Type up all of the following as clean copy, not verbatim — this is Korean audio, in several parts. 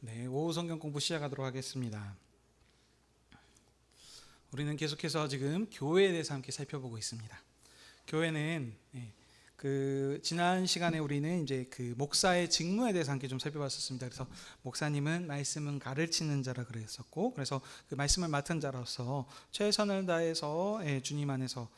네, 오후 성경 공부 시작하도록 하겠습니다. 우리는 계속해서 지금 교회에 대해서 함께 살펴보고 있습니다. 교회는 지난 시간에 우리는 이제 그 목사의 직무에 대해서 함께 좀 살펴봤었습니다. 그래서 목사님은 말씀은 가르치는 자라 그랬었고, 그래서 그 말씀을 맡은 자로서 최선을 다해서 주님 안에서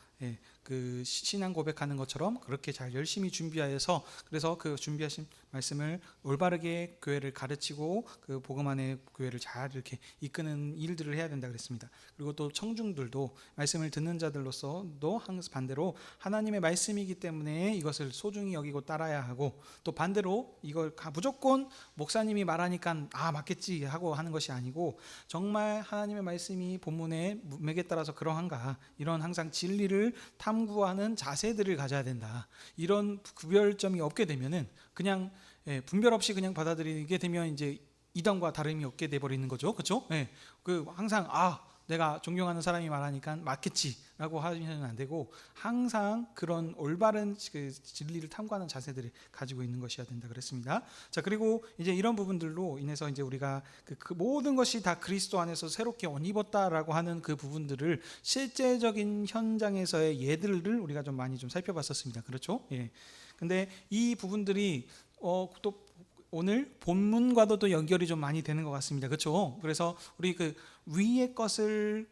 그 신앙 고백하는 것처럼 그렇게 잘 열심히 준비하여서, 그래서 그 준비하신 말씀을 올바르게 교회를 가르치고 그 복음 안에 교회를 잘 이렇게 이끄는 일들을 해야 된다 그랬습니다. 그리고 또 청중들도 말씀을 듣는 자들로서도 항상 반대로 하나님의 말씀이기 때문에 이것을 소중히 여기고 따라야 하고, 또 반대로 이걸 무조건 목사님이 말하니까 맞겠지 하고 하는 것이 아니고, 정말 하나님의 말씀이 본문의 문맥에 따라서 그러한가, 이런 항상 진리를 탐구하는 자세들을 가져야 된다. 이런 구별점이 없게 되면은 그냥 분별 없이 그냥 받아들이게 되면 이제 이단과 다름이 없게 돼 버리는 거죠. 그렇죠? 그 항상 내가 존경하는 사람이 말하니까 맞겠지라고 하면 안 되고, 항상 그런 올바른 그 진리를 탐구하는 자세들을 가지고 있는 것이어야 된다 그랬습니다. 자, 그리고 이제 이런 부분들로 인해서 이제 우리가 그 모든 것이 다 그리스도 안에서 새롭게 옷 입었다라고 하는 그 부분들을 실제적인 현장에서의 예들을 우리가 좀 많이 좀 살펴봤었습니다. 그렇죠? 근데 이 부분들이 또 오늘 본문과도 또 연결이 좀 많이 되는 것 같습니다. 그렇죠? 그래서 우리 그 위의 것을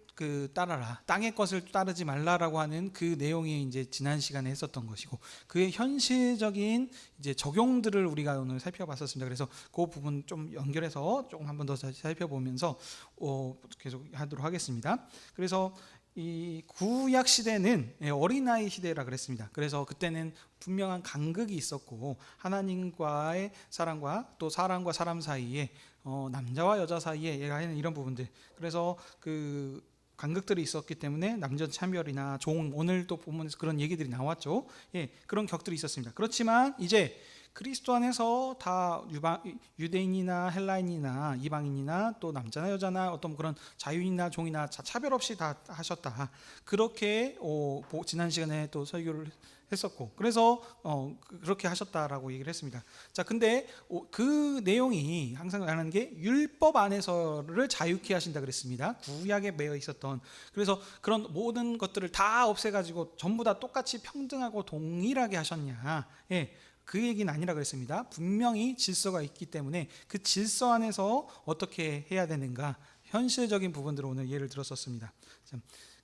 따라라, 땅의 것을 따르지 말라라고 하는 그 내용이 이제 지난 시간에 했었던 것이고, 그의 현실적인 이제 적용들을 우리가 오늘 살펴봤었습니다. 그래서 그 부분 좀 연결해서 조금 한 번 더 살펴보면서 계속 하도록 하겠습니다. 그래서 이 구약 시대는 어린아이 시대라 그랬습니다. 그래서 그때는 분명한 간극이 있었고, 하나님과의 사랑과 또 사람과 사람 사이에 남자와 여자 사이에 이런 부분들, 그래서 그 간극들이 있었기 때문에 남녀 차별이나 오늘 또 본문에서 그런 얘기들이 나왔죠. 그런 격들이 있었습니다. 그렇지만 이제 그리스도 안에서 다 유대인이나 헬라인이나 이방인이나 또 남자나 여자나 어떤 그런 자유인이나 종이나 차별 없이 다 하셨다. 그렇게 지난 시간에 또 설교를 했었고, 그래서 그렇게 하셨다라고 얘기를 했습니다. 자, 근데 그 내용이 항상 하는 게 율법 안에서를 자유케 하신다 그랬습니다. 구약에 매여 있었던, 그래서 그런 모든 것들을 다 없애가지고 전부 다 똑같이 평등하고 동일하게 하셨냐? 그 얘기는 아니라 그랬습니다. 분명히 질서가 있기 때문에 그 질서 안에서 어떻게 해야 되는가, 현실적인 부분들을 오늘 예를 들었었습니다.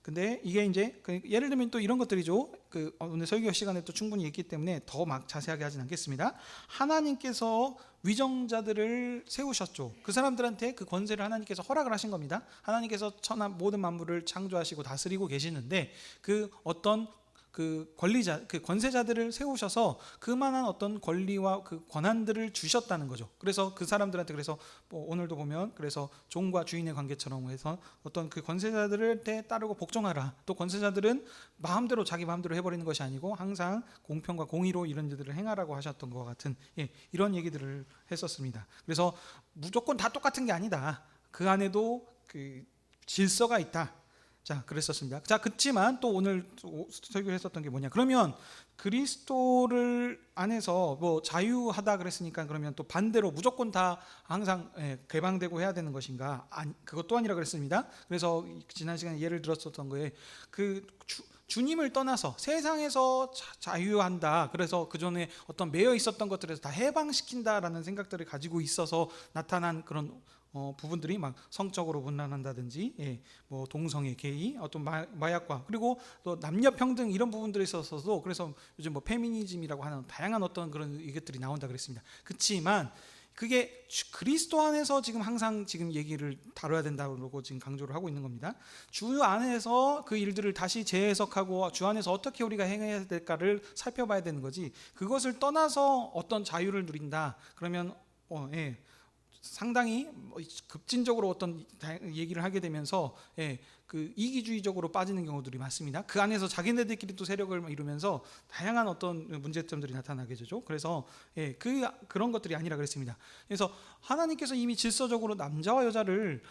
근데 이게 이제 예를 들면 또 이런 것들이죠. 오늘 설교 시간에 또 충분히 있기 때문에 더 막 자세하게 하진 않겠습니다. 하나님께서 위정자들을 세우셨죠. 그 사람들한테 그 권세를 하나님께서 허락을 하신 겁니다. 하나님께서 천하 모든 만물을 창조하시고 다스리고 계시는데, 그 어떤 그 권리자, 그 권세자들을 세우셔서 그만한 어떤 권리와 그 권한들을 주셨다는 거죠. 그래서 그 사람들한테, 그래서 오늘도 보면 그래서 종과 주인의 관계처럼 해서 어떤 그 권세자들한테 따르고 복종하라. 또 권세자들은 마음대로 자기 마음대로 해버리는 것이 아니고 항상 공평과 공의로 이런 일들을 행하라고 하셨던 것 같은 이런 얘기들을 했었습니다. 그래서 무조건 다 똑같은 게 아니다. 그 안에도 그 질서가 있다. 자, 그랬었습니다. 자, 그렇지만 또 오늘 설교를 했었던 게 뭐냐, 그러면 그리스도를 안에서 뭐 자유하다 그랬으니까 그러면 또 반대로 무조건 다 항상 개방되고 해야 되는 것인가? 그것도 아니라 그랬습니다. 그래서 지난 시간에 예를 들었었던 거에 주님을 떠나서 세상에서 자유한다, 그래서 그전에 어떤 매여 있었던 것들에서 다 해방시킨다라는 생각들을 가지고 있어서 나타난 그런 부분들이 막 성적으로 분란한다든지, 뭐 동성애, 게이, 어떤 마약과, 그리고 또 남녀 평등 이런 부분들에 있어서도, 그래서 요즘 뭐 페미니즘이라고 하는 다양한 어떤 그런 이것들이 나온다 그랬습니다. 그렇지만 그게 그리스도 안에서 지금 항상 지금 얘기를 다뤄야 된다고 지금 강조를 하고 있는 겁니다. 주 안에서 그 일들을 다시 재해석하고 주 안에서 어떻게 우리가 행해야 될까를 살펴봐야 되는 거지, 그것을 떠나서 어떤 자유를 누린다 그러면 상당히 급진적으로 어떤 얘기를 하게 되면서 그 이기주의적으로 빠지는 경우들이 많습니다. 그 안에서 자기네들끼리 또 세력을 이루면서 다양한 어떤 문제점들이 나타나게 되죠. 그래서 그런 것들이 아니라 그랬습니다. 그래서 하나님께서 이미 질서적으로 남자와 여자를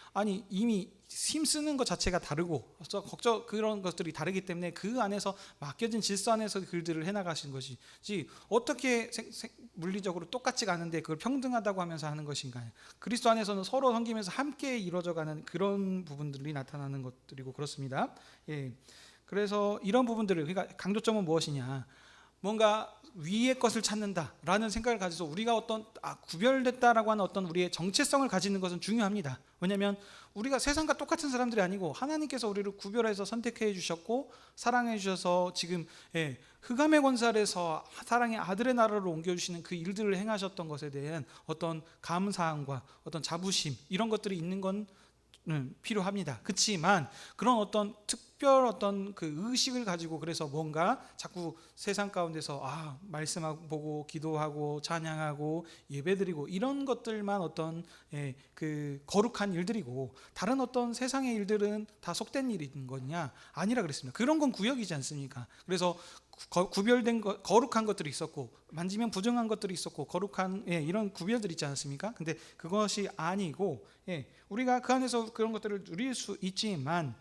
이미 힘쓰는 것 자체가 다르고 그런 것들이 다르기 때문에 그 안에서 맡겨진 질서 안에서 글들을 해나가신 것이지 어떻게 물리적으로 똑같지가 않은데 그걸 평등하다고 하면서 하는 것인가요? 그리스도 안에서는 서로 섬기면서 함께 이루어져가는 그런 부분들이 나타나는 것들이고 그렇습니다. 그래서 이런 부분들을, 그러니까 강조점은 무엇이냐, 뭔가 위의 것을 찾는다라는 생각을 가져서 우리가 어떤 구별됐다라고 하는 어떤 우리의 정체성을 가지는 것은 중요합니다. 왜냐하면 우리가 세상과 똑같은 사람들이 아니고 하나님께서 우리를 구별해서 선택해 주셨고 사랑해 주셔서 지금 흑암의 권세에서 사랑의 아들의 나라로 옮겨주시는 그 일들을 행하셨던 것에 대한 어떤 감사함과 어떤 자부심, 이런 것들이 있는 건 필요합니다. 그렇지만 그런 어떤 특별 어떤 그 의식을 가지고 그래서 뭔가 자꾸 세상 가운데서 말씀하고 보고 기도하고 찬양하고 예배드리고 이런 것들만 어떤 그 거룩한 일들이고 다른 어떤 세상의 일들은 다 속된 일인 거냐? 아니라 그랬습니다. 그런 건 구역이지 않습니까? 그래서 구별된 것, 거룩한 것들이 있었고 만지면 부정한 것들이 있었고 거룩한 이런 구별들이 있지 않습니까? 근데 그것이 아니고 우리가 그 안에서 그런 것들을 누릴 수 있지만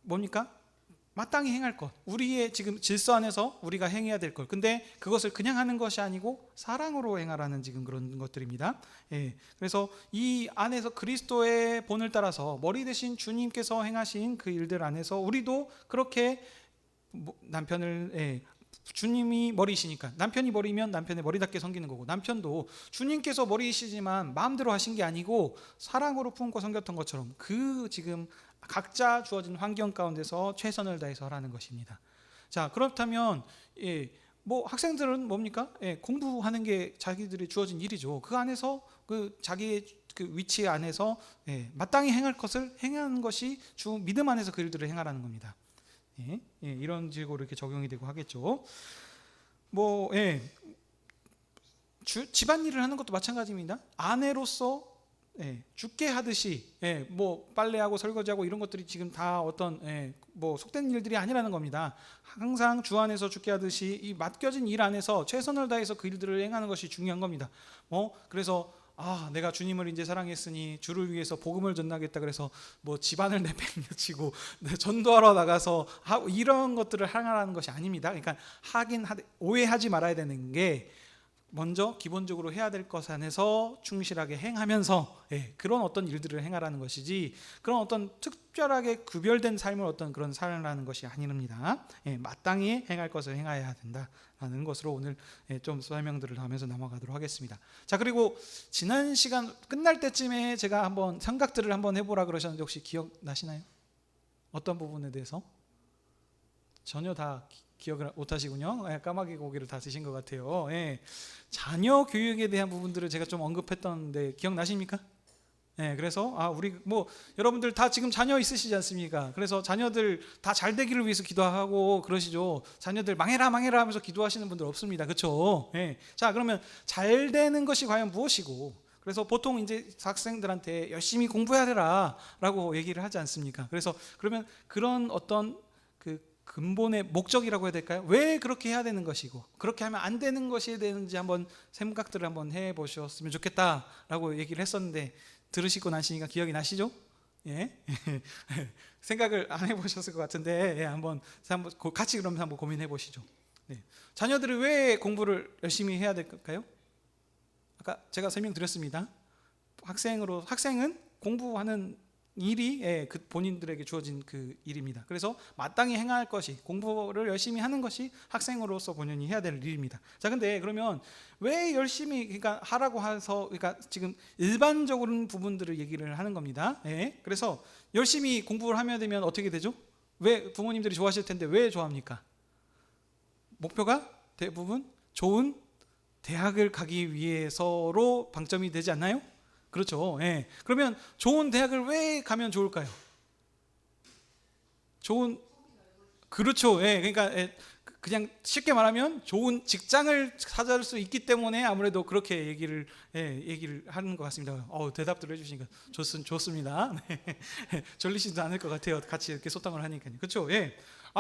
뭡니까? 마땅히 행할 것, 우리의 지금 질서 안에서 우리가 행해야 될 것, 근데 그것을 그냥 하는 것이 아니고 사랑으로 행하라는 지금 그런 것들입니다. 그래서 이 안에서 그리스도의 본을 따라서 머리 대신 주님께서 행하신 그 일들 안에서 우리도 그렇게 남편을 주님이 머리이시니까 남편이 머리면 남편의 머리답게 섬기는 거고, 남편도 주님께서 머리이시지만 마음대로 하신 게 아니고 사랑으로 품고 섬겼던 것처럼 그 지금 각자 주어진 환경 가운데서 최선을 다해서 하라는 것입니다. 자, 그렇다면 뭐 학생들은 뭡니까? 공부하는 게 자기들이 주어진 일이죠. 그 안에서 그 자기의 그 위치 안에서 마땅히 행할 것을 행하는 것이 주 믿음 안에서 그 일들을 행하라는 겁니다. 이런 식으로 이렇게 적용이 되고 하겠죠. 뭐 집안일을 하는 것도 마찬가지입니다. 아내로서 죽게 하듯이 뭐 빨래하고 설거지하고 이런 것들이 지금 다 어떤 뭐 속된 일들이 아니라는 겁니다. 항상 주 안에서 죽게 하듯이 이 맡겨진 일 안에서 최선을 다해서 그 일들을 행하는 것이 중요한 겁니다. 그래서 내가 주님을 이제 사랑했으니 주를 위해서 복음을 전하겠다 그래서 뭐 집안을 내팽개치고 전도하러 나가서 이런 것들을 하라는 것이 아닙니다. 그러니까 오해하지 말아야 되는 게 먼저 기본적으로 해야 될 것 안에서 충실하게 행하면서 그런 어떤 일들을 행하라는 것이지, 그런 어떤 특별하게 구별된 삶을 어떤 그런 살라는 것이 아닙니다. 마땅히 행할 것을 행해야 된다라는 것으로 오늘 좀 설명들을 하면서 넘어가도록 하겠습니다. 자, 그리고 지난 시간 끝날 때쯤에 제가 한번 생각들을 한번 해보라 그러셨는데 혹시 기억나시나요? 어떤 부분에 대해서? 전혀 다 기억을 못하시군요. 까마귀 고기를 다 드신 것 같아요. 자녀 교육에 대한 부분들을 제가 좀 언급했던데 기억나십니까? 그래서 우리 뭐 여러분들 다 지금 자녀 있으시지 않습니까? 그래서 자녀들 다 잘 되기를 위해서 기도하고 그러시죠. 자녀들 망해라 하면서 기도하시는 분들 없습니다. 그렇죠? 자, 그러면 잘 되는 것이 과연 무엇이고? 그래서 보통 이제 학생들한테 열심히 공부해야 되라라고 얘기를 하지 않습니까? 그래서 그러면 그런 어떤 그 근본의 목적이라고 해야 될까요? 왜 그렇게 해야 되는 것이고 그렇게 하면 안 되는 것이 되는지 한번 생각들을 한번 해보셨으면 좋겠다라고 얘기를 했었는데 들으시고 나시니까 기억이 나시죠? 생각을 안 해보셨을 것 같은데 한번 같이 그러면 한번 고민해 보시죠. 자녀들이 왜 공부를 열심히 해야 될까요? 아까 제가 설명드렸습니다. 학생은 공부하는 일이 그 본인들에게 주어진 그 일입니다. 그래서 마땅히 행할 것이, 공부를 열심히 하는 것이 학생으로서 본인이 해야 될 일입니다. 자, 근데 그러면 왜 열심히 그러니까 하라고 해서 그러니까 지금 일반적인 부분들을 얘기를 하는 겁니다. 그래서 열심히 공부를 하면 되면 어떻게 되죠? 왜 부모님들이 좋아하실 텐데 왜 좋아합니까? 목표가 대부분 좋은 대학을 가기 위해서로 방점이 되지 않나요? 그렇죠. 그러면 좋은 대학을 왜 가면 좋을까요? 그렇죠. 그러니까 그냥 쉽게 말하면 좋은 직장을 찾을 수 있기 때문에 아무래도 그렇게 얘기를 하는 것 같습니다. 대답들 해주시니까 좋습니다. 네. 졸리시지도 않을 것 같아요. 같이 이렇게 소통을 하니까요. 그렇죠? 예.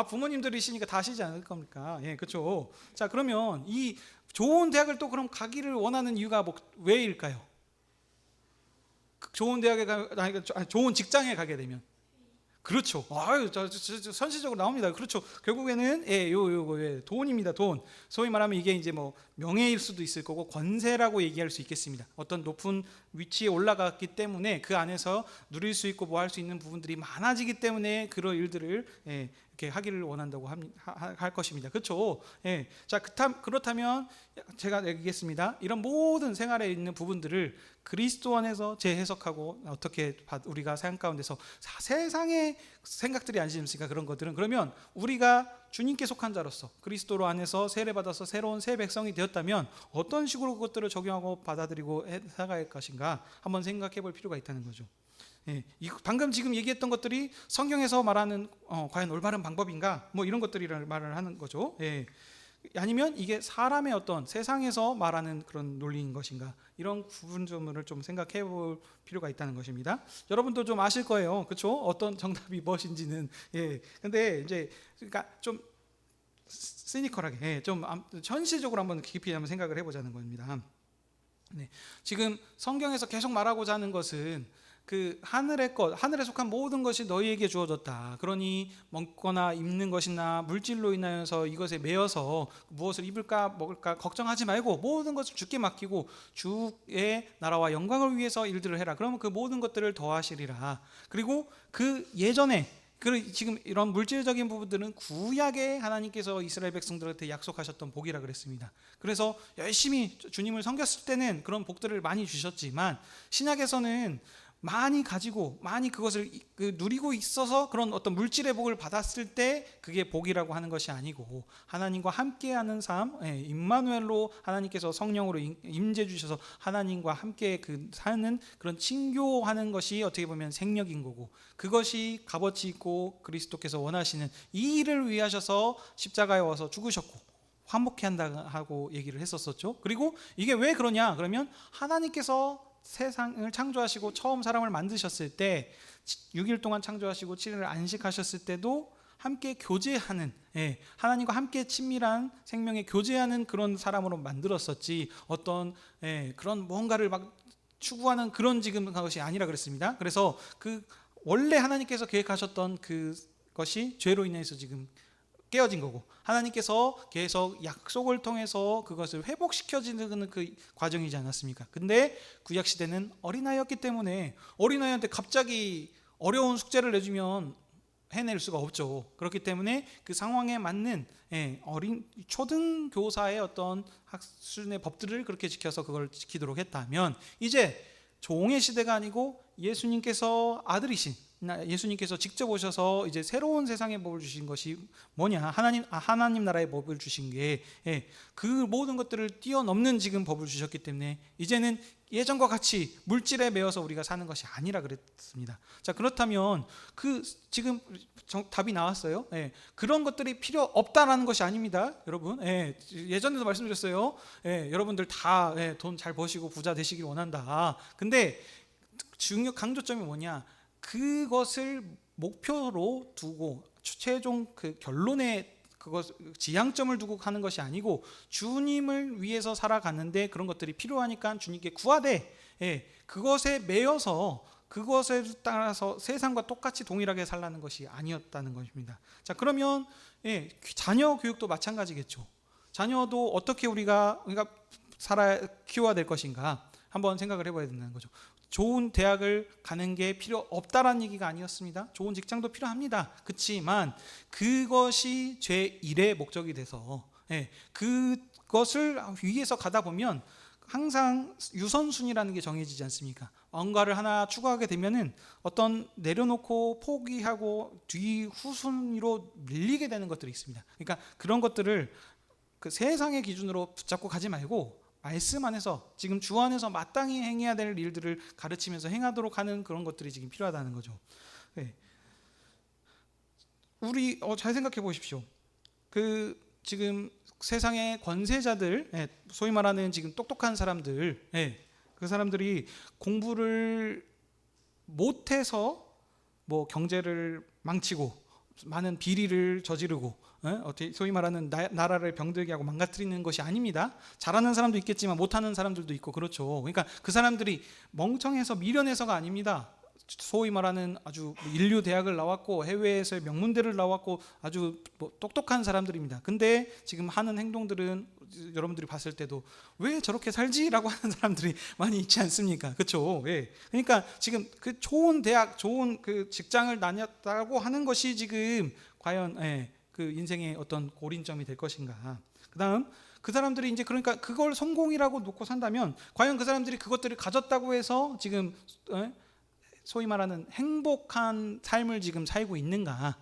부모님들이시니까 다 하시지 않을 겁니까? 예, 그렇죠. 자, 그러면 이 좋은 대학을 또 그럼 가기를 원하는 이유가 왜일까요? 좋은 대학에 좋은 직장에 가게 되면. 그렇죠. 선시적으로 나옵니다. 그렇죠. 결국에는 돈입니다. 돈. 소위 말하면 이게 이제 뭐 명예일 수도 있을 거고 권세라고 얘기할 수 있겠습니다. 어떤 높은 위치에 올라갔기 때문에 그 안에서 누릴 수 있고 뭐 할 수 있는 부분들이 많아지기 때문에 그런 일들을 이렇게 하기를 원한다고 할 것입니다. 그렇죠. 예. 자, 그렇다면 제가 얘기했습니다. 이런 모든 생활에 있는 부분들을 그리스도 안에서 재해석하고 어떻게 우리가 삶 가운데서 세상의 생각들이 아니지 않습니까? 그런 것들은 그러면 우리가 주님께 속한 자로서 그리스도로 안에서 세례받아서 새로운 새 백성이 되었다면 어떤 식으로 그것들을 적용하고 받아들이고 살아갈 것인가 한번 생각해 볼 필요가 있다는 거죠. 예, 방금 지금 얘기했던 것들이 성경에서 말하는 과연 올바른 방법인가 뭐 이런 것들이라는 말을 하는 거죠. 예. 아니면 이게 사람의 어떤 세상에서 말하는 그런 논리인 것인가 이런 구분점을 좀 생각해 볼 필요가 있다는 것입니다. 여러분도 좀 아실 거예요. 그렇죠? 어떤 정답이 무엇인지는. 예. 근데 이제 그러니까 좀 시니컬하게 좀 현실적으로 한번 깊이 한번 생각을 해 보자는 겁니다. 네. 지금 성경에서 계속 말하고자 하는 것은 그 하늘에 속한 모든 것이 너희에게 주어졌다. 그러니 먹거나 입는 것이나 물질로 인하여서 이것에 매여서 무엇을 입을까 먹을까 걱정하지 말고 모든 것을 주께 맡기고 주의 나라와 영광을 위해서 일들을 해라. 그러면 그 모든 것들을 더하시리라. 그리고 그 예전에 지금 이런 물질적인 부분들은 구약에 하나님께서 이스라엘 백성들한테 약속하셨던 복이라 그랬습니다. 그래서 열심히 주님을 섬겼을 때는 그런 복들을 많이 주셨지만 신약에서는 많이 가지고 많이 그것을 누리고 있어서 그런 어떤 물질의 복을 받았을 때 그게 복이라고 하는 것이 아니고 하나님과 함께하는 삶, 임마누엘로 하나님께서 성령으로 임재 주셔서 하나님과 함께 사는 그런 친교하는 것이 어떻게 보면 생력인 거고 그것이 값어치 있고 그리스도께서 원하시는 이 일을 위하셔서 십자가에 와서 죽으셨고 화목케 한다고 얘기를 했었었죠. 그리고 이게 왜 그러냐 그러면 하나님께서 세상을 창조하시고 처음 사람을 만드셨을 때 6일 동안 창조하시고 7일을 안식하셨을 때도 함께 교제하는 하나님과 함께 친밀한 생명에 교제하는 그런 사람으로 만들었었지 어떤 그런 뭔가를 막 추구하는 그런 지금 것이 아니라 그랬습니다. 그래서 그 원래 하나님께서 계획하셨던 그것이 죄로 인해서 지금 깨어진 거고 하나님께서 계속 약속을 통해서 그것을 회복시켜지는 그 과정이지 않았습니까? 근데 구약시대는 어린아이였기 때문에 어린아이한테 갑자기 어려운 숙제를 내주면 해낼 수가 없죠. 그렇기 때문에 그 상황에 맞는 어린 초등교사의 어떤 수준의 법들을 그렇게 지켜서 그걸 지키도록 했다면 이제 종의 시대가 아니고 예수님께서 아들이신 예수님께서 직접 오셔서 이제 새로운 세상의 법을 주신 것이 뭐냐 하나님 나라의 법을 주신 게 그 모든 것들을 뛰어넘는 지금 법을 주셨기 때문에 이제는 예전과 같이 물질에 매여서 우리가 사는 것이 아니라 그랬습니다. 자 그렇다면 지금 답이 나왔어요. 그런 것들이 필요 없다라는 것이 아닙니다, 여러분. 예전에도 말씀드렸어요. 여러분들 다 돈 잘 버시고 부자 되시길 원한다. 근데 강조점이 뭐냐? 그것을 목표로 두고 최종 그 결론에 지향점을 두고 하는 것이 아니고 주님을 위해서 살아가는데 그런 것들이 필요하니까 주님께 구하되 그것에 매여서 그것에 따라서 세상과 똑같이 동일하게 살라는 것이 아니었다는 것입니다. 자 그러면 자녀 교육도 마찬가지겠죠. 자녀도 어떻게 우리가 키워야 될 것인가 한번 생각을 해봐야 된다는 거죠. 좋은 대학을 가는 게 필요 없다라는 얘기가 아니었습니다. 좋은 직장도 필요합니다. 그렇지만 그것이 제1의 목적이 돼서 그것을 위해서 가다 보면 항상 유선순위라는 게 정해지지 않습니까? 뭔가를 하나 추구하게 되면은 어떤 내려놓고 포기하고 후순위로 밀리게 되는 것들이 있습니다. 그러니까 그런 것들을 그 세상의 기준으로 붙잡고 가지 말고 말씀 안에서 지금 주 안에서 마땅히 행해야 될 일들을 가르치면서 행하도록 하는 그런 것들이 지금 필요하다는 거죠. 우리 잘 생각해 보십시오. 지금 세상의 권세자들, 소위 말하는 지금 똑똑한 사람들, 그 사람들이 공부를 못해서 뭐 경제를 망치고 많은 비리를 저지르고 어떻게 소위 말하는 나라를 병들게 하고 망가뜨리는 것이 아닙니다. 잘하는 사람도 있겠지만 못하는 사람들도 있고 그렇죠. 그러니까 그 사람들이 멍청해서 미련해서가 아닙니다. 소위 말하는 아주 인류 대학을 나왔고 해외에서 명문대를 나왔고 아주 똑똑한 사람들입니다. 근데 지금 하는 행동들은 여러분들이 봤을 때도 왜 저렇게 살지라고 하는 사람들이 많이 있지 않습니까? 그렇죠? 예. 그러니까 지금 그 좋은 대학, 좋은 그 직장을 다녔다고 하는 것이 지금 과연 그 인생의 어떤 고린점이 될 것인가? 그다음 그 사람들이 이제 그러니까 그걸 성공이라고 놓고 산다면 과연 그 사람들이 그것들을 가졌다고 해서 지금 소위 말하는 행복한 삶을 지금 살고 있는가?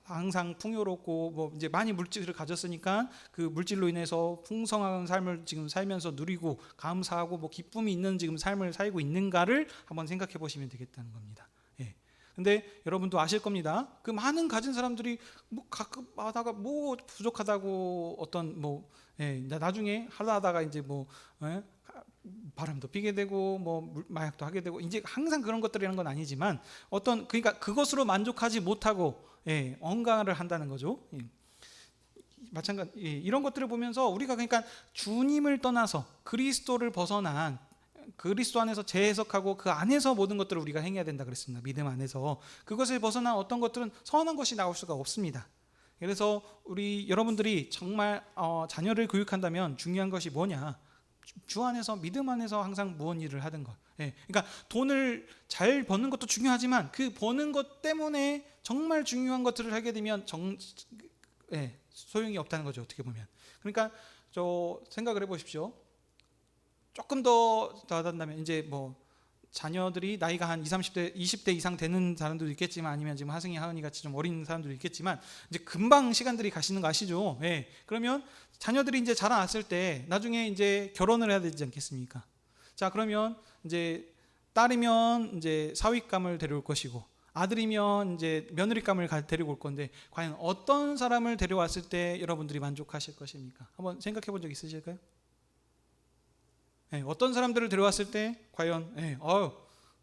항상 풍요롭고 뭐 이제 많이 물질을 가졌으니까 그 물질로 인해서 풍성한 삶을 지금 살면서 누리고 감사하고 뭐 기쁨이 있는 지금 삶을 살고 있는가를 한번 생각해 보시면 되겠다는 겁니다. 예. 근데 여러분도 아실 겁니다. 그 많은 가진 사람들이 뭐 가끔 하다가 뭐 부족하다고 어떤 뭐 나중에 하다가 이제 뭐 바람도 피게 되고 뭐 마약도 하게 되고 이제 항상 그런 것들이라는 건 아니지만 어떤 그러니까 그것으로 만족하지 못하고 언강을 한다는 거죠. 마찬가지 이런 것들을 보면서 우리가 그러니까 주님을 떠나서 그리스도를 벗어난 그리스도 안에서 재해석하고 그 안에서 모든 것들을 우리가 행해야 된다 그랬습니다. 믿음 안에서 그것을 벗어난 어떤 것들은 선한 것이 나올 수가 없습니다. 그래서 우리 여러분들이 정말 자녀를 교육한다면 중요한 것이 뭐냐? 주 안에서 믿음 안에서 항상 무언 일을 하든 것. 그러니까 돈을 잘 버는 것도 중요하지만 그 버는 것 때문에 정말 중요한 것들을 하게 되면 소용이 없다는 거죠. 어떻게 보면. 그러니까 저 생각을 해보십시오. 조금 더 나아간다면 이제 뭐 자녀들이 나이가 한 20, 30대, 20대 이상 되는 사람들도 있겠지만 아니면 지금 하승이, 하은이 같이 좀 어린 사람들도 있겠지만 이제 금방 시간들이 가시는 거 아시죠? 그러면 자녀들이 이제 자라났을 때 나중에 이제 결혼을 해야 되지 않겠습니까? 자, 그러면 이제 딸이면 이제 사윗감을 데려올 것이고 아들이면 이제 며느리감을 데리고 올 건데 과연 어떤 사람을 데려왔을 때 여러분들이 만족하실 것입니까? 한번 생각해 본 적 있으실까요? 어떤 사람들을 데려왔을 때 과연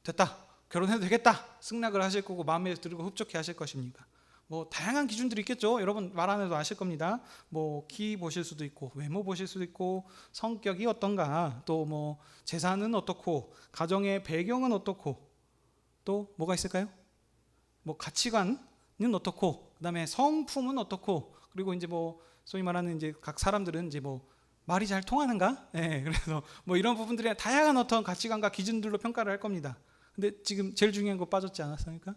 됐다 결혼해도 되겠다 승낙을 하실 거고 마음에 들고 흡족해 하실 것입니까? 뭐 다양한 기준들이 있겠죠. 여러분 말 안 해도 아실 겁니다. 뭐 키 보실 수도 있고 외모 보실 수도 있고 성격이 어떤가 또 뭐 재산은 어떻고 가정의 배경은 어떻고 또 뭐가 있을까요? 뭐 가치관은 어떻고 그다음에 성품은 어떻고 그리고 이제 뭐 소위 말하는 이제 각 사람들은 이제 뭐 말이 잘 통하는가? 그래서 뭐 이런 부분들이 다양한 어떤 가치관과 기준들로 평가를 할 겁니다. 근데 지금 제일 중요한 거 빠졌지 않았습니까?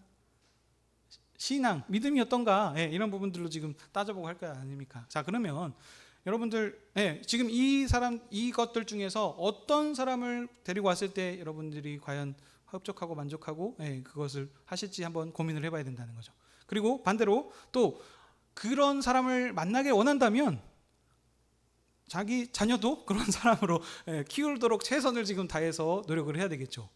신앙, 믿음이 어떤가? 이런 부분들로 지금 따져보고 할 거 아닙니까? 자, 그러면 여러분들 지금 이것들 중에서 어떤 사람을 데리고 왔을 때 여러분들이 과연 흡족하고 만족하고 그것을 하실지 한번 고민을 해봐야 된다는 거죠. 그리고 반대로 또 그런 사람을 만나게 원한다면 자기 자녀도 그런 사람으로 키우도록 최선을 지금 다해서 노력을 해야 되겠죠.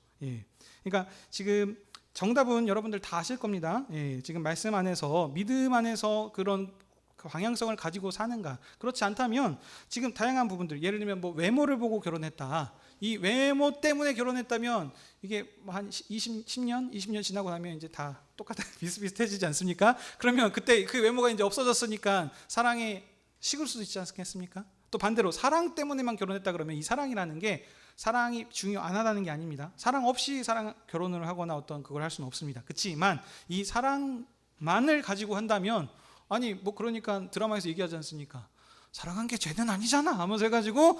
그러니까 지금 정답은 여러분들 다 아실 겁니다. 지금 말씀 안에서 믿음 안에서 그런 방향성을 가지고 사는가? 그렇지 않다면 지금 다양한 부분들 예를 들면 뭐 외모를 보고 결혼했다. 이 외모 때문에 결혼했다면 이게 한 10년, 20년 지나고 나면 이제 다 똑같아 비슷비슷해지지 않습니까? 그러면 그때 그 외모가 이제 없어졌으니까 사랑에 식을 수도 있지 않겠습니까? 또 반대로 사랑 때문에만 결혼했다 그러면 이 사랑이라는 게 사랑이 중요 안 하다는 게 아닙니다. 사랑 없이 결혼을 하거나 어떤 그걸 할 수는 없습니다. 그렇지만 이 사랑만을 가지고 한다면 아니 뭐 그러니까 드라마에서 얘기하지 않습니까? 사랑한 게 죄는 아니잖아 하면서 해가지고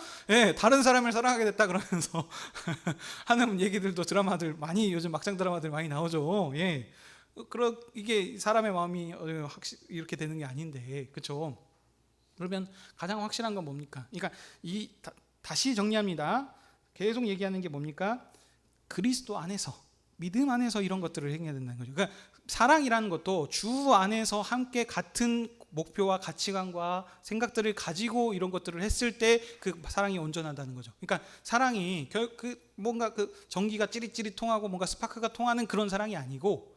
다른 사람을 사랑하게 됐다 그러면서 하는 얘기들도 드라마들 많이 요즘 막장 드라마들 많이 나오죠. 이게 사람의 마음이 이렇게 되는 게 아닌데 그렇죠? 그러면 가장 확실한 건 뭡니까? 그러니까 다시 정리합니다. 계속 얘기하는 게 뭡니까? 그리스도 안에서 믿음 안에서 이런 것들을 행해야 된다는 거죠. 그러니까 사랑이라는 것도 주 안에서 함께 같은 목표와 가치관과 생각들을 가지고 이런 것들을 했을 때 그 사랑이 온전하다는 거죠. 그러니까 사랑이 뭔가 그 전기가 찌릿찌릿 통하고 뭔가 스파크가 통하는 그런 사랑이 아니고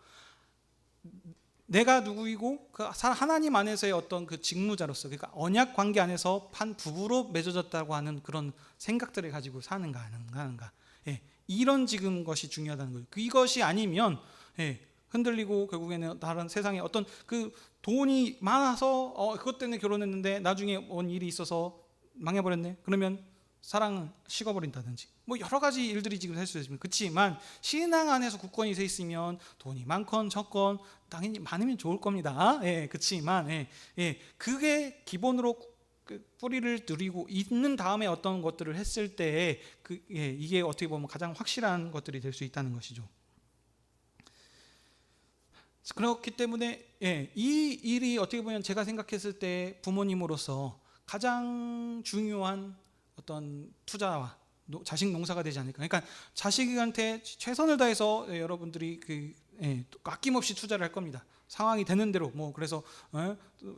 내가 누구이고 그 하나님 안에서의 어떤 그 직무자로서, 그러니까 언약 관계 안에서 한 부부로 맺어졌다고 하는 그런 생각들을 가지고 사는가 하는가, 예, 이런 지금 것이 중요하다는 거예요. 이것이 아니면 예, 흔들리고 결국에는 다른 세상에 어떤 그 돈이 많아서 그것 때문에 결혼했는데 나중에 온 일이 있어서 망해버렸네. 그러면 사랑은 식어버린다든지 뭐 여러 가지 일들이 지금 할 수 있습니다. 그렇지만 신앙 안에서 굳건히 서 있으면 돈이 많건 적건 당연히 많으면 좋을 겁니다. 예, 그렇지만 그게 기본으로 그 뿌리를 들이고 있는 다음에 어떤 것들을 했을 때 이게 어떻게 보면 가장 확실한 것들이 될 수 있다는 것이죠. 그렇기 때문에 이 일이 어떻게 보면 제가 생각했을 때 부모님으로서 가장 중요한 어떤 투자와 자식 농사가 되지 않을까. 그러니까 자식한테 최선을 다해서 여러분들이 아낌없이 투자를 할 겁니다. 상황이 되는 대로. 뭐 그래서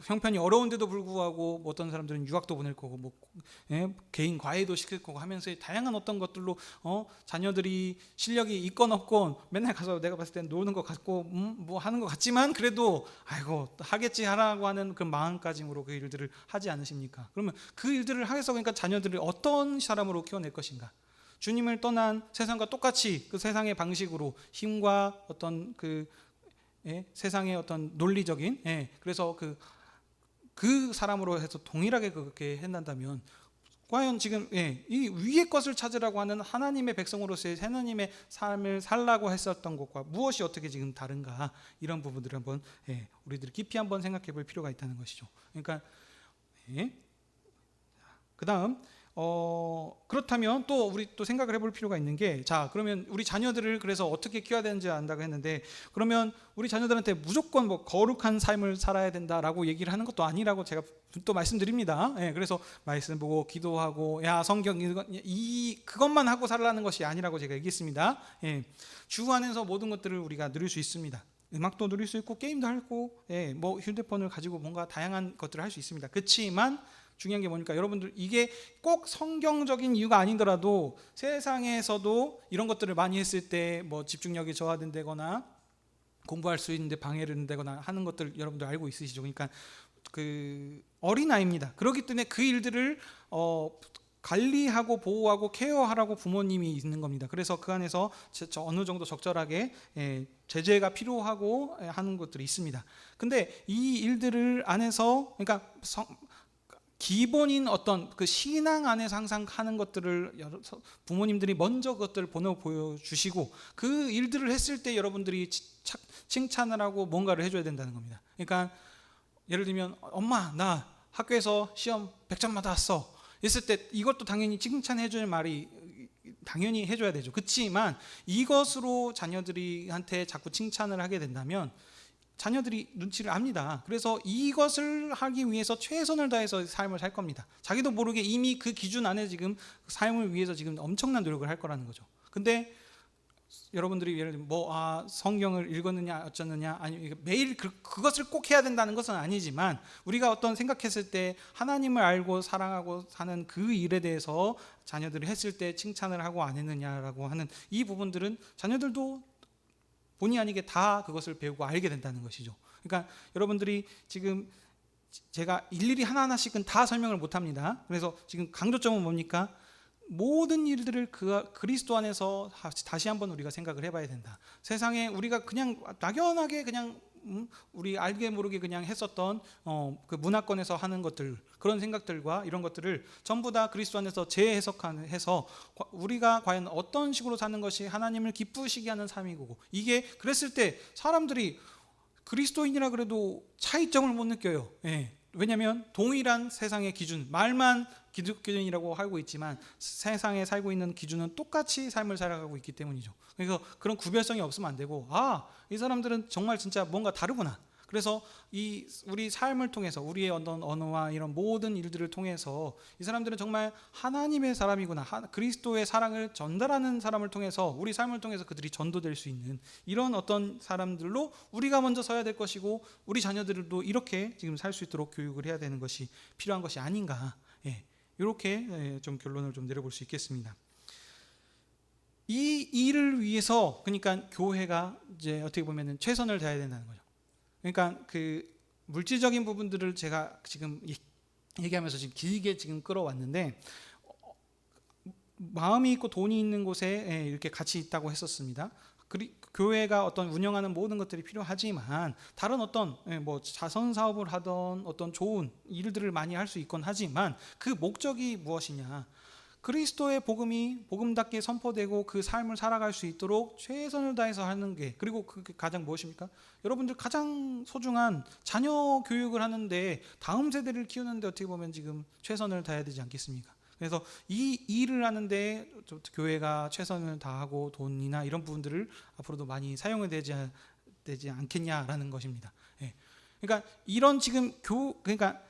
형편이 어려운데도 불구하고 뭐 어떤 사람들은 유학도 보낼 거고 뭐 개인 과외도 시킬 거고 하면서 다양한 어떤 것들로 자녀들이 실력이 있건 없건 맨날 가서 내가 봤을 때 노는 것 같고 뭐 하는 것 같지만 그래도 아이고 하겠지 하라고 하는 그 마음가짐으로 그 일들을 하지 않으십니까? 그러면 그 일들을 하겠어. 그러니까 자녀들을 어떤 사람으로 키워낼 것인가? 주님을 떠난 세상과 똑같이 그 세상의 방식으로 힘과 어떤 세상의 어떤 논리적인 그래서 그 사람으로 해서 동일하게 그렇게 해낸다면 과연 지금 이 위의 것을 찾으라고 하는 하나님의 백성으로서의 하나님의 삶을 살라고 했었던 것과 무엇이 어떻게 지금 다른가, 이런 부분들을 한번 우리들이 깊이 한번 생각해 볼 필요가 있다는 것이죠. 그러니까 그 다음 그렇다면 또 우리 또 생각을 해볼 필요가 있는 게, 자 그러면 우리 자녀들을 그래서 어떻게 키워야 되는지 안다고 했는데, 그러면 우리 자녀들한테 무조건 뭐 거룩한 삶을 살아야 된다라고 얘기를 하는 것도 아니라고 제가 또 말씀드립니다. 그래서 말씀 보고 기도하고 야 성경 그것만 하고 살라는 것이 아니라고 제가 얘기했습니다. 주 안에서 모든 것들을 우리가 누릴 수 있습니다. 음악도 누릴 수 있고 게임도 하고 뭐 휴대폰을 가지고 뭔가 다양한 것들을 할 수 있습니다. 그렇지만 중요한 게 뭐니까, 여러분들 이게 꼭 성경적인 이유가 아니더라도 세상에서도 이런 것들을 많이 했을 때 뭐 집중력이 저하된다거나 공부할 수 있는데 방해를 된다거나 하는 것들 여러분들 알고 있으시죠? 그러니까 그 어린아이입니다. 그렇기 때문에 그 일들을 관리하고 보호하고 케어하라고 부모님이 있는 겁니다. 그래서 그 안에서 어느 정도 적절하게 제재가 필요하고 하는 것들이 있습니다. 근데 이 일들을 안에서 그러니까 기본인 어떤 그 신앙 안에서 항상 하는 것들을 부모님들이 먼저 그것들을 보여주시고 그 일들을 했을 때 여러분들이 칭찬을 하고 뭔가를 해줘야 된다는 겁니다. 그러니까 예를 들면 엄마 나 학교에서 시험 100점 받았어 했을 때 이것도 당연히 칭찬해줄 말이 당연히 해줘야 되죠. 그렇지만 이것으로 자녀들한테 자꾸 칭찬을 하게 된다면 자녀들이 눈치를 압니다. 그래서 이것을 하기 위해서 최선을 다해서 삶을 살 겁니다. 자기도 모르게 이미 그 기준 안에 지금 삶을 위해서 지금 엄청난 노력을 할 거라는 거죠. 근데 여러분들이 예를 들면 성경을 읽었느냐 어쩌느냐, 아니 매일 그것을 꼭 해야 된다는 것은 아니지만 우리가 어떤 생각했을 때 하나님을 알고 사랑하고 사는 그 일에 대해서 자녀들이 했을 때 칭찬을 하고 안 했느냐라고 하는 이 부분들은 자녀들도 본의 아니게 다 그것을 배우고 알게 된다는 것이죠. 그러니까 여러분들이 지금 제가 일일이 하나하나씩은 다 설명을 못합니다. 그래서 지금 강조점은 뭡니까? 모든 일들을 그리스도 안에서 다시 한번 우리가 생각을 해봐야 된다. 세상에 우리가 그냥 막연하게 그냥 우리 알게 모르게 그냥 했었던 그 문화권에서 하는 것들, 그런 생각들과 이런 것들을 전부 다 그리스도 안에서 재해석해서 우리가 과연 어떤 식으로 사는 것이 하나님을 기쁘시게 하는 삶이고, 이게 그랬을 때 사람들이 그리스도인이라 그래도 차이점을 못 느껴요. 왜냐하면 동일한 세상의 기준, 말만 기독교인이라고 알고 있지만 세상에 살고 있는 기준은 똑같이 삶을 살아가고 있기 때문이죠. 그래서 그런 구별성이 없으면 안 되고, 이 사람들은 정말 진짜 뭔가 다르구나. 그래서 우리 삶을 통해서 우리의 어떤 언어와 이런 모든 일들을 통해서 이 사람들은 정말 하나님의 사람이구나, 그리스도의 사랑을 전달하는 사람을 통해서 우리 삶을 통해서 그들이 전도될 수 있는 이런 어떤 사람들로 우리가 먼저 서야 될 것이고, 우리 자녀들도 이렇게 지금 살 수 있도록 교육을 해야 되는 것이 필요한 것이 아닌가, 이렇게 좀 결론을 좀 내려볼 수 있겠습니다. 이 일을 위해서 그러니까 교회가 이제 어떻게 보면은 최선을 다해야 된다는 거죠. 그러니까 그 물질적인 부분들을 제가 지금 얘기하면서 지금 길게 지금 끌어왔는데, 마음이 있고 돈이 있는 곳에 이렇게 같이 있다고 했었습니다. 교회가 어떤 운영하는 모든 것들이 필요하지만 다른 어떤 뭐 자선 사업을 하던 어떤 좋은 일들을 많이 할 수 있건 하지만 그 목적이 무엇이냐? 그리스도의 복음이 복음답게 선포되고 그 삶을 살아갈 수 있도록 최선을 다해서 하는 게, 그리고 그 가장 무엇입니까? 여러분들 가장 소중한 자녀 교육을 하는데, 다음 세대를 키우는데 어떻게 보면 지금 최선을 다해야 되지 않겠습니까? 그래서 이 일을 하는데 교회가 최선을 다하고 돈이나 이런 부분들을 앞으로도 많이 사용해야 되지 않겠냐라는 것입니다. 예. 그러니까 이런 지금 그러니까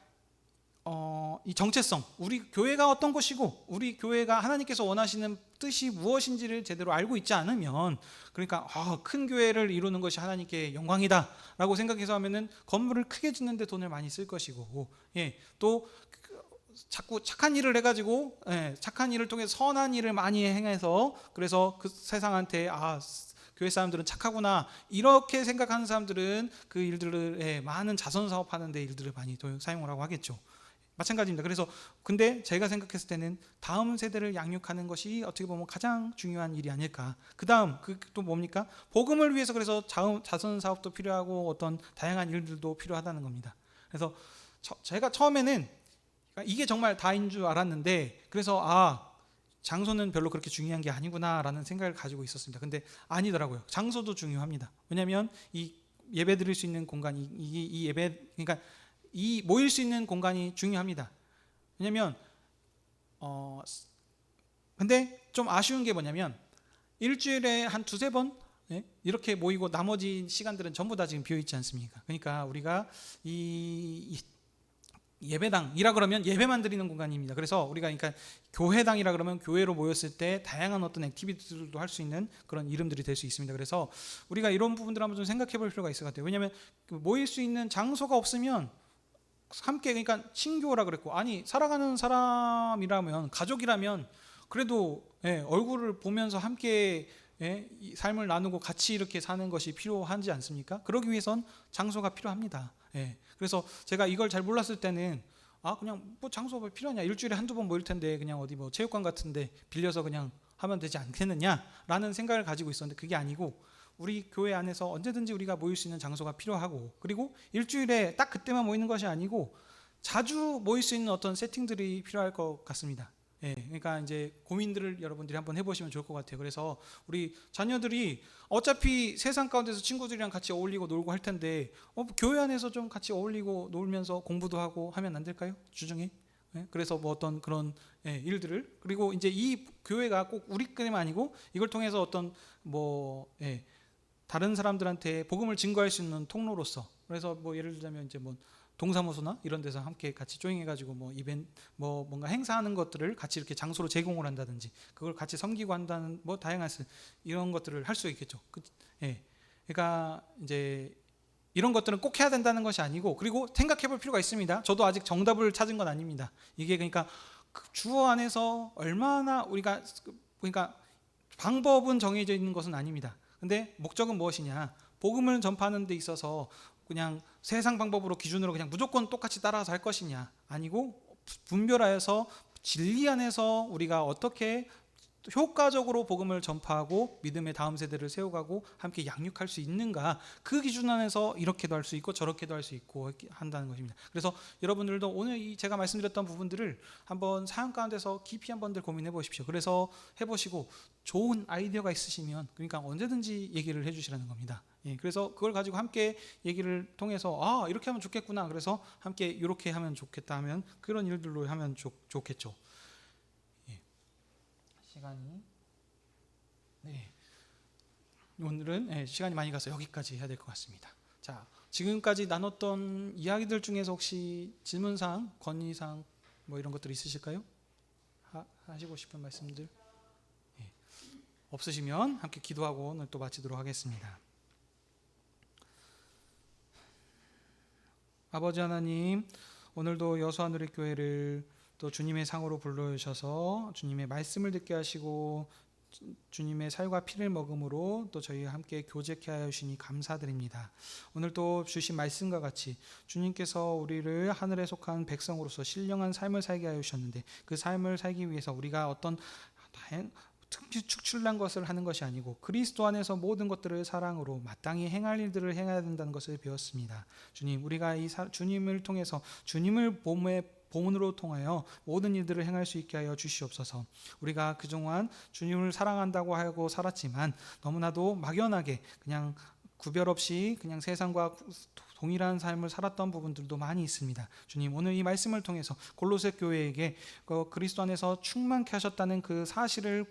이 정체성, 우리 교회가 어떤 것이고 우리 교회가 하나님께서 원하시는 뜻이 무엇인지를 제대로 알고 있지 않으면, 그러니까 큰 교회를 이루는 것이 하나님께 영광이다 라고 생각해서 하면은 건물을 크게 짓는데 돈을 많이 쓸 것이고, 또 자꾸 착한 일을 해가지고 착한 일을 통해 선한 일을 많이 행해서, 그래서 그 세상한테 교회 사람들은 착하구나 이렇게 생각하는 사람들은 그 일들을 많은 자선 사업하는 데 일들을 많이 사용을 하고 하겠죠. 마찬가지입니다. 그래서 근데 제가 생각했을 때는 다음 세대를 양육하는 것이 어떻게 보면 가장 중요한 일이 아닐까. 그 다음 또 뭡니까? 복음을 위해서 그래서 자선 사업도 필요하고 어떤 다양한 일들도 필요하다는 겁니다. 그래서 제가 처음에는 이게 정말 다인 줄 알았는데, 그래서 장소는 별로 그렇게 중요한 게 아니구나라는 생각을 가지고 있었습니다. 근데 아니더라고요. 장소도 중요합니다. 왜냐하면 이 예배 드릴 수 있는 공간이, 이 예배, 그러니까 이 모일 수 있는 공간이 중요합니다. 왜냐하면 근데 좀 아쉬운 게 뭐냐면, 일주일에 한 두세 번 이렇게 모이고 나머지 시간들은 전부 다 지금 비어 있지 않습니까? 그러니까 우리가 이 예배당이라 그러면 예배만 드리는 공간입니다. 그래서 우리가 그러니까 교회당이라 그러면 교회로 모였을 때 다양한 어떤 액티비티들도 할 수 있는 그런 이름들이 될 수 있습니다. 그래서 우리가 이런 부분들을 한번 좀 생각해 볼 필요가 있을 것 같아요. 왜냐하면 모일 수 있는 장소가 없으면 함께, 그러니까 친교라 그랬고, 아니 살아가는 사람이라면, 가족이라면 그래도 얼굴을 보면서 함께 이 삶을 나누고 같이 이렇게 사는 것이 필요하지 않습니까? 그러기 위해선 장소가 필요합니다. 그래서 제가 이걸 잘 몰랐을 때는 그냥 뭐 장소가 필요하냐, 일주일에 한두 번 모일 텐데 그냥 어디 뭐 체육관 같은데 빌려서 그냥 하면 되지 않겠느냐라는 생각을 가지고 있었는데, 그게 아니고 우리 교회 안에서 언제든지 우리가 모일 수 있는 장소가 필요하고, 그리고 일주일에 딱 그때만 모이는 것이 아니고 자주 모일 수 있는 어떤 세팅들이 필요할 것 같습니다. 그러니까 이제 고민들을 여러분들이 한번 해보시면 좋을 것 같아요. 그래서 우리 자녀들이 어차피 세상 가운데서 친구들이랑 같이 어울리고 놀고 할 텐데 교회 안에서 좀 같이 어울리고 놀면서 공부도 하고 하면 안 될까요? 주중에? 그래서 뭐 어떤 그런 일들을, 그리고 이제 이 교회가 꼭 우리끼리만 아니고 이걸 통해서 어떤 뭐 다른 사람들한테 복음을 증거할 수 있는 통로로서, 그래서 뭐 예를 들자면 이제 뭐 동사무소나 이런 데서 함께 같이 조잉해가지고 뭐 이벤트, 뭐 뭔가 행사하는 것들을 같이 이렇게 장소로 제공을 한다든지, 그걸 같이 섬기고 한다는 뭐 다양한 이런 것들을 할 수 있겠죠. 그러니까 이제 이런 것들은 꼭 해야 된다는 것이 아니고, 그리고 생각해볼 필요가 있습니다. 저도 아직 정답을 찾은 건 아닙니다. 이게 그러니까 그 주어 안에서 얼마나 우리가, 그러니까 방법은 정해져 있는 것은 아닙니다. 근데 목적은 무엇이냐? 복음을 전파하는 데 있어서 그냥 세상 방법으로 기준으로 그냥 무조건 똑같이 따라서 할 것이냐? 아니고 분별하여서 진리 안에서 우리가 어떻게 효과적으로 복음을 전파하고 믿음의 다음 세대를 세워가고 함께 양육할 수 있는가, 그 기준 안에서 이렇게도 할 수 있고 저렇게도 할 수 있고 한다는 것입니다. 그래서 여러분들도 오늘 제가 말씀드렸던 부분들을 한번 사연 가운데서 깊이 한번들 고민해 보십시오. 그래서 해보시고 좋은 아이디어가 있으시면 그러니까 언제든지 얘기를 해주시라는 겁니다. 그래서 그걸 가지고 함께 얘기를 통해서 이렇게 하면 좋겠구나, 그래서 함께 이렇게 하면 좋겠다 하면 그런 일들로 하면 좋겠죠. 시간이 오늘은 시간이 많이 가서 여기까지 해야 될 것 같습니다. 자, 지금까지 나눴던 이야기들 중에서 혹시 질문사항, 건의사항 뭐 이런 것들 있으실까요? 하시고 싶은 말씀들 없으시면 함께 기도하고 오늘 또 마치도록 하겠습니다. 아버지 하나님, 오늘도 여수하누리교회를 또 주님의 상으로 불러주셔서 주님의 말씀을 듣게 하시고 주님의 살과 피를 먹음으로 또 저희와 함께 교제케 하여 주시니 감사드립니다. 오늘 또 주신 말씀과 같이 주님께서 우리를 하늘에 속한 백성으로서 신령한 삶을 살게 하여 주셨는데 그 삶을 살기 위해서 우리가 어떤 특히 축출난 것을 하는 것이 아니고 그리스도 안에서 모든 것들을 사랑으로 마땅히 행할 일들을 행해야 된다는 것을 배웠습니다. 주님, 우리가 주님을 통해서 주님을 본으로 통하여 모든 일들을 행할 수 있게 하여 주시옵소서. 우리가 그동안 주님을 사랑한다고 하고 살았지만 너무나도 막연하게 그냥 구별 없이 그냥 세상과 동일한 삶을 살았던 부분들도 많이 있습니다. 주님, 오늘 이 말씀을 통해서 골로새 교회에게 그리스도 안에서 충만케 하셨다는 그 사실을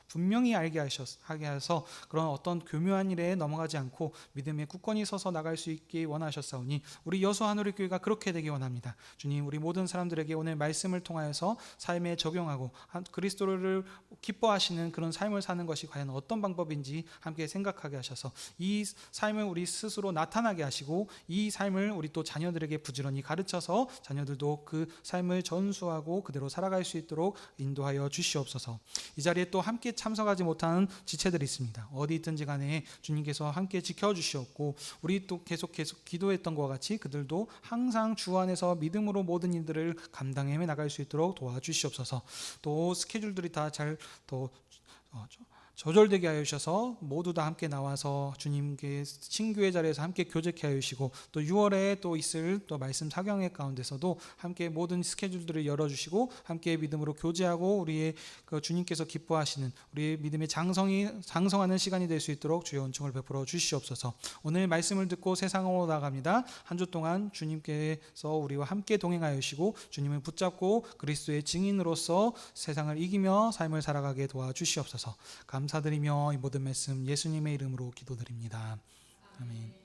분명히 알게 하게 하셔서 그런 어떤 교묘한 일에 넘어가지 않고 믿음에 굳건히 서서 나갈 수 있게 원하셨사오니 우리 여수 하늘의교회가 그렇게 되기 원합니다. 주님, 우리 모든 사람들에게 오늘 말씀을 통하여서 삶에 적용하고 그리스도를 기뻐하시는 그런 삶을 사는 것이 과연 어떤 방법인지 함께 생각하게 하셔서 이 삶을 우리 스스로 나타나게 하시고 이 삶을 우리 또 자녀들에게 부지런히 가르쳐서 자녀들도 그 삶을 전수하고 그대로 살아갈 수 있도록 인도하여 주시옵소서. 이 자리에 또 함께 참석하지 못하는 지체들이 있습니다. 어디 있든지 간에 주님께서 함께 지켜주시옵고 우리 또 계속 기도했던 것과 같이 그들도 항상 주 안에서 믿음으로 모든 일들을 감당해 나갈 수 있도록 도와주시옵소서. 또 스케줄들이 다 잘 조절되게 하여 주셔서 모두 다 함께 나와서 주님께 친교의 자리에서 함께 교제케 하여 주시고 또 6월에 또 있을 또 말씀 사경회 가운데서도 함께 모든 스케줄들을 열어주시고 함께 믿음으로 교제하고 우리의 그 주님께서 기뻐하시는 우리의 믿음의 장성하는 시간이 될 수 있도록 주의 은총을 베풀어 주시옵소서. 오늘 말씀을 듣고 세상으로 나갑니다. 한 주 동안 주님께서 우리와 함께 동행하여 주시고 주님을 붙잡고 그리스도의 증인으로서 세상을 이기며 삶을 살아가게 도와주시옵소서. 감사드리며 이 모든 말씀 예수님의 이름으로 기도드립니다. 아멘.